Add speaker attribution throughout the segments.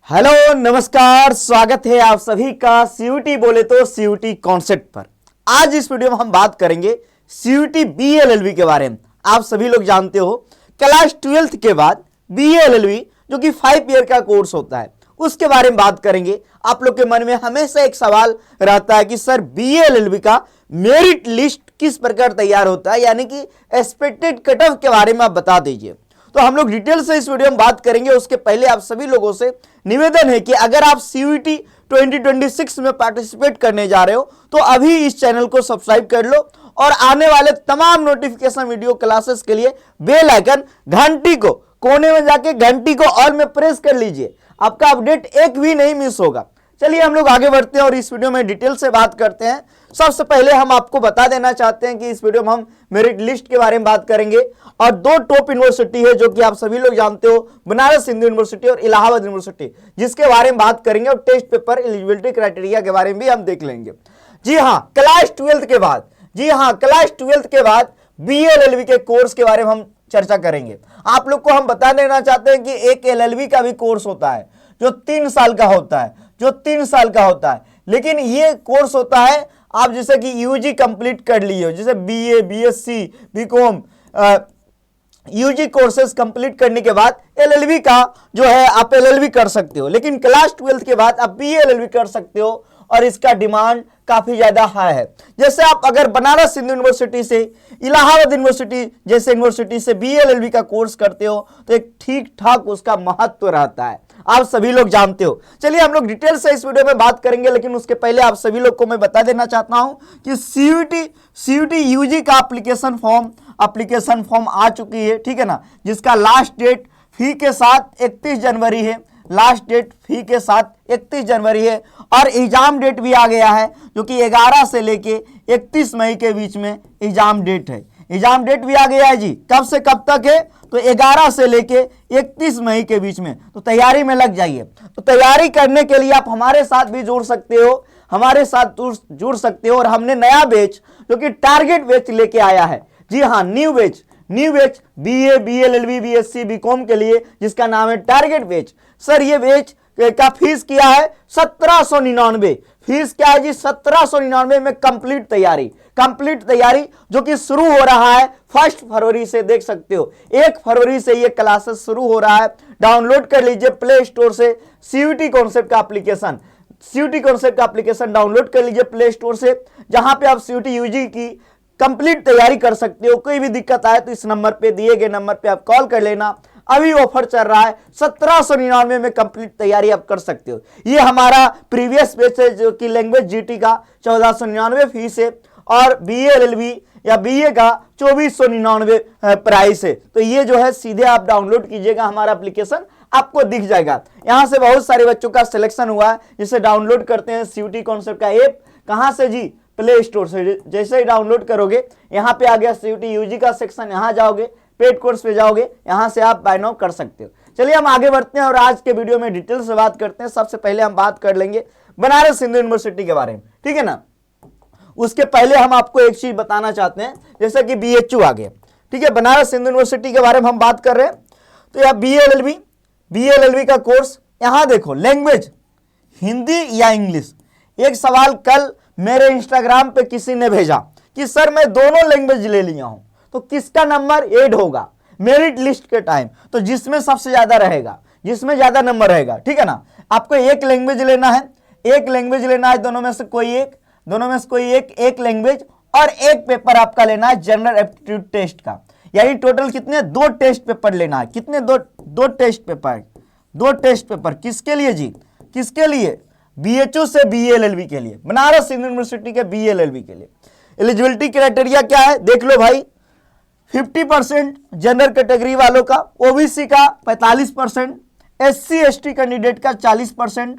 Speaker 1: Hello नमस्कार, स्वागत है आप सभी का सीयूटी बोले तो सीयूटी कॉन्सेप्ट पर। आज इस वीडियो में हम बात करेंगे सीयूटी बीएलएलबी के बारे में। आप सभी लोग जानते हो क्लास 12th के बाद बीएलएलबी जो कि 5 ईयर का कोर्स होता है उसके बारे में बात करेंगे। आप लोग के मन में हमेशा एक सवाल रहता है कि सर बीएलएलबी का मेरिट लिस्ट किस प्रकार तैयार होता है, यानी कि एक्सपेक्टेड कट ऑफ के बारे में आप बता दीजिए। तो हम लोग डिटेल से इस वीडियो में बात करेंगे। उसके पहले आप सभी लोगों से निवेदन है कि अगर आप सीयूटी 2026 में पार्टिसिपेट करने जा रहे हो तो अभी इस चैनल को सब्सक्राइब कर लो और आने वाले तमाम नोटिफिकेशन वीडियो क्लासेस के लिए बेल आइकन घंटी को कोने में जाके घंटी को ऑल में प्रेस कर लीजिए, आपका अपडेट एक भी नहीं मिस होगा। चलिए हम लोग आगे बढ़ते हैं और इस वीडियो में डिटेल से बात करते हैं। सबसे पहले हम आपको बता देना चाहते हैं कि इस वीडियो में हम मेरिट लिस्ट के बारे में बात करेंगे और दो टॉप यूनिवर्सिटी है जो कि आप सभी लोग जानते हो, बनारस हिंदू यूनिवर्सिटी और इलाहाबाद यूनिवर्सिटी, जिसके बारे में बात करेंगे और टेस्ट पेपर एलिजिबिलिटी क्राइटेरिया के बारे में भी हम देख लेंगे। जी हाँ, क्लास 12th के बाद बीएलएलबी के कोर्स के बारे में हम चर्चा करेंगे। आप लोग को हम बता देना चाहते हैं कि एक एलएलबी का भी कोर्स होता है जो 3 साल का होता है, लेकिन ये कोर्स होता है आप जैसे कि यूजी कंप्लीट कर लिए हो, जैसे BA, BSc, BCom, UG courses complete करने के बाद एलएलबी का जो है आप एलएलबी कर सकते हो, लेकिन क्लास 12th के बाद आप बीएलएलबी कर सकते हो और इसका डिमांड काफी ज्यादा हाई है। जैसे आप अगर बनारस हिंदू यूनिवर्सिटी से, इलाहाबाद यूनिवर्सिटी जैसे यूनिवर्सिटी से बीएलएलबी का कोर्स करते हो तो एक ठीक ठाक उसका महत्व रहता है, आप सभी लोग जानते हो। चलिए हम लोग डिटेल से इस वीडियो में बात करेंगे, लेकिन उसके पहले आप सभी लोग को मैं बता देना चाहता हूं कि सीयूटी यूजी का एप्लीकेशन फॉर्म आ चुकी है, ठीक है ना, जिसका लास्ट डेट फी के साथ 31 जनवरी है। लास्ट डेट फी के साथ 31 जनवरी है और एग्जाम डेट भी आ गया है जो कि 11 से लेके 31 मई के बीच में एग्जाम डेट है। एग्जाम डेट भी आ गया है जी, कब से कब तक है तो 11 से लेके 31 मई के बीच में, तो तैयारी में लग जाइए। तो तैयारी करने के लिए आप हमारे साथ भी जुड़ सकते हो, और हमने नया बैच जो कि टारगेट बैच लेके आया है। जी हाँ, new batch BA, BLLB, BSc, BCom के लिए, जिसका नाम है टारगेट बैच। सर ये बैच का फीस किया है 1799। फीस क्या है जी? 1799 में कंप्लीट तैयारी जो कि शुरू हो रहा है 1 फरवरी से। देख सकते हो 1 फरवरी से ये क्लासेस शुरू हो रहा है। डाउनलोड कर लीजिए प्ले स्टोर से सीयूटी कॉन्सेप्ट का एप्लीकेशन डाउनलोड कर लीजिए प्ले स्टोर से, जहां पे आप सीयूटी यूजी की कंप्लीट तैयारी कर सकते हो। कोई भी दिक्कत आए तो इस नंबर पे, दिए गए नंबर पे आप कॉल कर लेना। अभी ऑफर चल रहा है, 1799 में कंप्लीट तैयारी आप कर सकते हो। ये हमारा प्रीवियस बैच है जो कि लैंग्वेज जीटी का 1499 फीस है और बीएलएलबी या बीए का 2499 प्राइस है। तो ये जो है सीधे आप डाउनलोड कीजिएगा, हमारा एप्लीकेशन आपको दिख जाएगा। यहां से बहुत सारे बच्चों का सिलेक्शन हुआ है, जिसे डाउनलोड करते हैं सीयूटी कॉन्सेप्ट का ऐप। कहां से जी? प्ले स्टोर से। जैसे ही डाउनलोड करोगे यहाँ पे आ गया सीयूटी यूजी का सेक्शन, यहाँ जाओगे पेड कोर्स पे जाओगे, यहाँ से आप बाय नाउ कर सकते हो। चलिए हम आगे बढ़ते हैं और आज के वीडियो में डिटेल से बात करते हैं। सबसे पहले हम बात कर लेंगे बनारस हिंदू यूनिवर्सिटी के बारे में, ठीक है ना। उसके पहले हम आपको एक चीज बताना चाहते हैं, जैसे कि बीएचयू आ गया, ठीक है, बनारस हिंदू यूनिवर्सिटी के बारे में हम बात कर रहे हैं। तो यह बीएलएलबी का कोर्स, यहाँ देखो लैंग्वेज हिंदी या इंग्लिश। एक सवाल कल मेरे इंस्टाग्राम पे किसी ने भेजा कि सर मैं दोनों लैंग्वेज ले लिया हूं तो किसका नंबर ऐड होगा मेरिट लिस्ट के टाइम? तो जिसमें सबसे ज्यादा रहेगा, जिसमें ज्यादा नंबर रहेगा, ठीक है ना। आपको एक लैंग्वेज लेना है, दोनों में से कोई एक लैंग्वेज और एक पेपर आपका लेना है जनरल एप्टीट्यूड टेस्ट का। यानी टोटल कितने? 2 टेस्ट पेपर लेना है। कितने? दो टेस्ट पेपर किसके लिए जी? किसके लिए? बीएचयू से बीएलएलबी के लिए, बनारस हिंदू यूनिवर्सिटी के बीएलएलबी के लिए। एलिजिबिलिटी क्राइटेरिया क्या है देख लो भाई। 50% जनरल कैटेगरी वालों का, ओबीसी का 45%, एससी एसटी कैंडिडेट का 40%,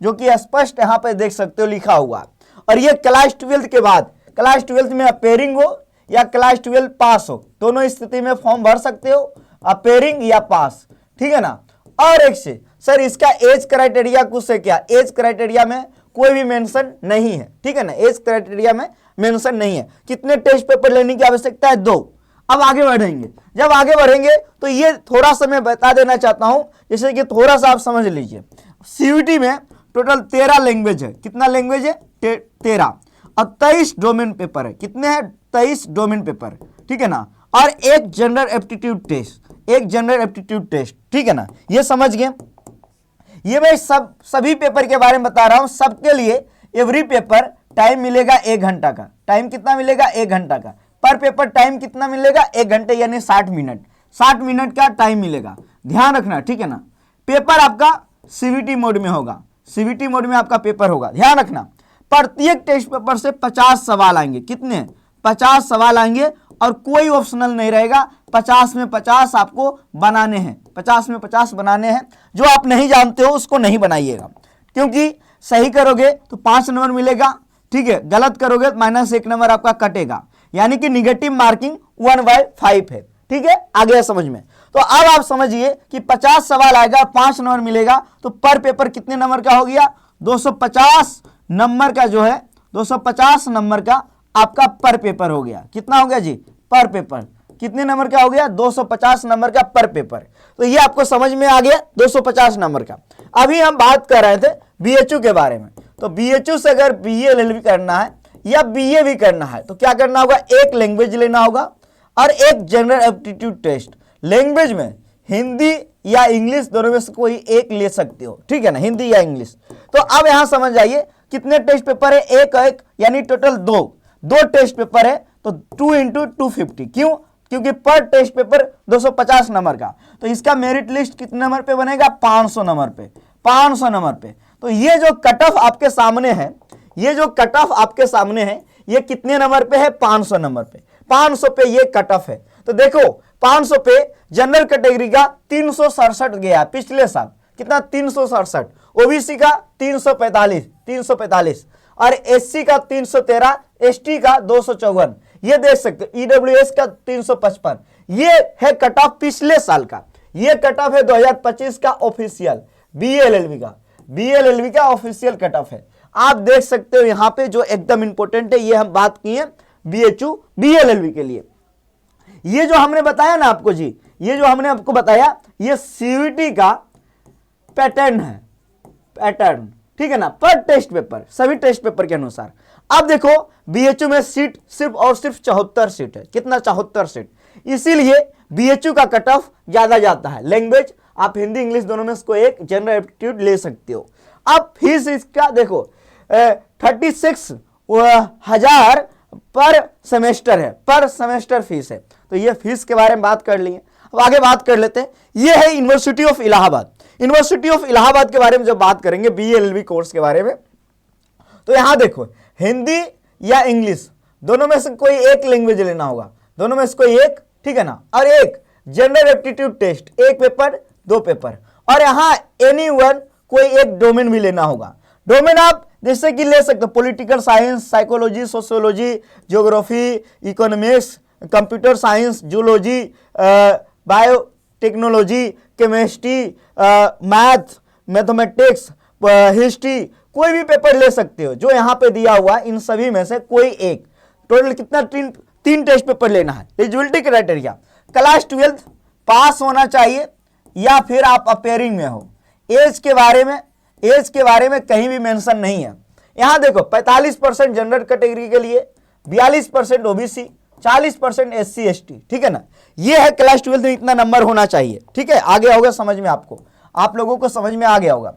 Speaker 1: जो कि स्पष्ट यहाँ पे देख सकते हो लिखा हुआ। और ये क्लास 12th के बाद, क्लास 12th में अपेयरिंग हो या क्लास 12 पास हो, दोनों स्थिति में फॉर्म भर सकते हो, अपेयरिंग या पास, ठीक है ना। और एक से सर इसका एज क्राइटेरिया कुछ है क्या? एज क्राइटेरिया में कोई भी मेंशन नहीं है, ठीक है ना, एज क्राइटेरिया में मेंशन नहीं है। कितने टेस्ट पेपर लेने की आवश्यकता है? 2। अब आगे बढ़ेंगे, जब आगे बढ़ेंगे तो ये थोड़ा सा मैं बता देना चाहता हूं, जैसे कि थोड़ा सा आप समझ लीजिए। सीयूईटी में टोटल 13 लैंग्वेज है। कितना लैंग्वेज है? 13। और 23 डोमेन पेपर है। कितने हैं? 23 डोमेन पेपर, ठीक है ना। और एक जनरल एप्टीट्यूड टेस्ट, एक जनरल एप्टीट्यूड टेस्ट, ठीक है ना। ये समझ गए। ये मैं सभी पेपर के बारे में बता रहा हूं। सबके लिए एवरी पेपर टाइम मिलेगा 1 घंटा का। टाइम कितना मिलेगा? 1 घंटा का। पर पेपर टाइम कितना मिलेगा? 1 घंटे यानी 60 मिनट। 60 मिनट का टाइम मिलेगा, ध्यान रखना, ठीक है ना। पेपर आपका सीवीटी मोड में होगा, सीवीटी मोड में आपका पेपर होगा, ध्यान रखना। प्रत्येक टेस्ट पेपर से 50 सवाल आएंगे। कितने? 50 सवाल आएंगे और कोई ऑप्शनल नहीं रहेगा। 50 में 50 आपको बनाने हैं, 50 में 50 बनाने हैं। जो आप नहीं जानते हो उसको नहीं बनाइएगा, क्योंकि सही करोगे तो 5 नंबर मिलेगा, ठीक है। गलत करोगे तो -1 नंबर आपका कटेगा, यानी कि निगेटिव मार्किंग 1/5 है, ठीक है। आ गया समझ में? तो अब आप समझिए कि 50 सवाल आएगा, 5 नंबर मिलेगा, तो पर पेपर कितने नंबर का हो गया? 250 नंबर का जो है, 250 नंबर का आपका पर पेपर हो गया। कितना हो गया जी? पर पेपर कितने नंबर का हो गया? 250 नंबर का पर पेपर। तो ये आपको समझ में आ गया, 250 नंबर का। अभी हम बात कर रहे थे बीएचयू के बारे में। तो बीएचयू से अगर बीए एलएलबी करना है या बीए भी करना है तो क्या करना होगा? एक लैंग्वेज लेना होगा और एक जनरल एप्टीट्यूड टेस्ट। लैंग्वेज में हिंदी या इंग्लिश दोनों में से कोई एक ले सकते हो, ठीक है ना, हिंदी या इंग्लिश। तो अब यहां समझ जाइए कितने टेस्ट पेपर है? एक यानी टोटल दो टेस्ट पेपर है। तो 2 × 250, क्यों? क्योंकि पर टेस्ट पेपर 250 नंबर का। तो इसका मेरिट लिस्ट कितने नंबर पे बनेगा? 500 नंबर पे, 500 नंबर पे। तो ये जो कट ऑफ आपके सामने है, ये जो कट ऑफ आपके सामने है, ये कितने नंबर पे है? 500 नंबर पे। 500 पे ये कट ऑफ है। तो देखो 500 पे जनरल कैटेगरी का 367 गया पिछले साल। कितना? 367। ओबीसी का 345 और एससी का 313, एसटी का 254। ये देख सकते हो। ईडब्ल्यूएस का 355। ये है कट ऑफ पिछले साल का। ये कट ऑफ है 2025 का ऑफिशियल बीएलएलबी का, बीएलएलबी का ऑफिशियल कट ऑफ है। आप देख सकते हो यहां पे जो एकदम इंपॉर्टेंट है, ये हम बात किए बीएचयू बीएलएलबी के लिए। ये जो हमने बताया ना आपको जी, ये जो हमने आपको बताया, ये सीयूईटी का पैटर्न है, पैटर्न, ठीक है ना, पर टेस्ट पेपर, सभी टेस्ट पेपर के अनुसार। अब देखो बीएचयू में सीट सिर्फ और सिर्फ 74 सीट है। कितना? 74 सीट। इसीलिए बीएचयू का कट ऑफ ज्यादा जाता है। लैंग्वेज आप हिंदी इंग्लिश दोनों में से कोई एक जनरल एप्टीट्यूड ले सकते हो। अब फीस इसका देखो 36,000 पर सेमेस्टर है, पर सेमेस्टर फीस है। तो ये फीस के बारे में बात कर लिए। अब आगे बात कर लेते हैं। ये है university of Allahabad. University of Allahabad के बारे में जब बात करेंगे बीएलएलबी कोर्स के बारे में, तो यहां देखो हिंदी या इंग्लिश दोनों में से कोई एक लैंग्वेज लेना होगा, दोनों में से कोई एक, ठीक है ना। और एक जनरल एप्टीट्यूड टेस्ट, एक पेपर 2 पेपर। और यहां एनीवन कोई एक डोमेन भी लेना होगा। डोमेन आप जैसे कि ले सकते हो political science, psychology, sociology, geography, economics, computer science, zoology, biotechnology, chemistry, math, mathematics, history, कोई भी पेपर ले सकते हो जो यहां पे दिया हुआ है। इन सभी में से कोई एक। टोटल कितना? 3 टेस्ट पेपर लेना है। एलिजिबिलिटी क्राइटेरिया क्लास 12 पास होना चाहिए या फिर आप अपेयरिंग में हो। एज के बारे में कहीं भी मेंशन नहीं है। यहां देखो 45% जनरल कैटेगरी के लिए, 42% ओबीसी, 40% एससी एसटी, ठीक है ना। ये है क्लास 12 में इतना नंबर होना चाहिए, ठीक है। आगे होगा समझ में, आपको, आप लोगों को समझ में आ गया होगा।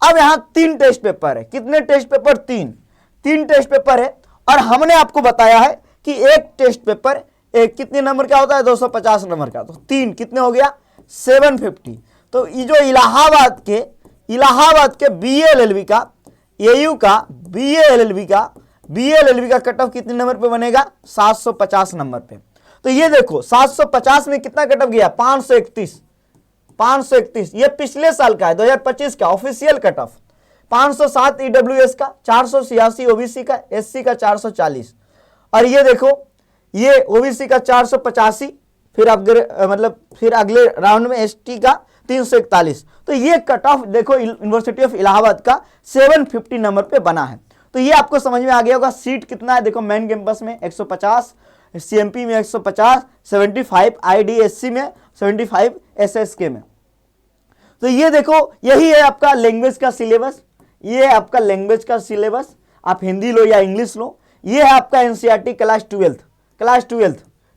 Speaker 1: अब यहां 3 टेस्ट पेपर है। कितने टेस्ट पेपर? 3 टेस्ट पेपर है। और हमने आपको बताया है कि एक टेस्ट पेपर एक कितने नंबर का होता है? 250 नंबर का। तो 3 कितने हो गया? 750। तो ये जो इलाहाबाद के बीएलएलबी का, एयू का बीएलएलबी का कट ऑफ कितने नंबर पे बनेगा? 750 नंबर पे। तो ये देखो 750 में कितना कट ऑफ गया? 531। ये पिछले साल का है, 2025 का ऑफिशियल कट ऑफ। 507 ईडब्ल्यूएस का, 486 ओबीसी का, एससी का 440। और ये देखो ये ओबीसी का 485, फिर अगले राउंड में एसटी का 341। तो ये कट ऑफ देखो यूनिवर्सिटी ऑफ इलाहाबाद का 750 नंबर पे बना है। तो ये आपको समझ में आ गया होगा। सीट कितना है? देखो मेन कैंपस में 150, सीएमपी में 150, 75 आईडीएससी में 75, एसएसके में। तो ये देखो, यही है आपका लैंग्वेज का सिलेबस, ये है आपका लैंग्वेज का सिलेबस, आप हिंदी लो या इंग्लिश लो। ये है आपका एनसीईआरटी क्लास 12,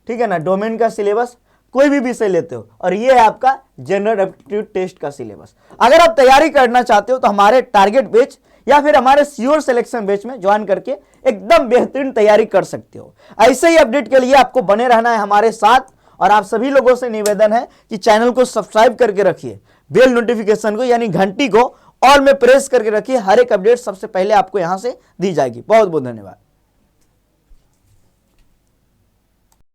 Speaker 1: ठीक है ना, डोमेन का सिलेबस, कोई भी विषय लेते हो। और ये है आपका जनरल एप्टीट्यूड टेस्ट का सिलेबस। अगर आप तैयारी करना चाहते हो तो हमारे टारगेट बैच या फिर हमारे श्योर सिलेक्शन बैच में ज्वाइन करके एकदम बेहतरीन तैयारी कर सकते हो। ऐसे ही अपडेट के लिए आपको बने रहना है हमारे साथ। और आप सभी लोगों से निवेदन है कि चैनल को सब्सक्राइब करके रखिए, बेल नोटिफिकेशन को यानी घंटी को ऑल में प्रेस करके रखिए। हर एक अपडेट सबसे पहले आपको यहां से दी जाएगी। बहुत बहुत धन्यवाद।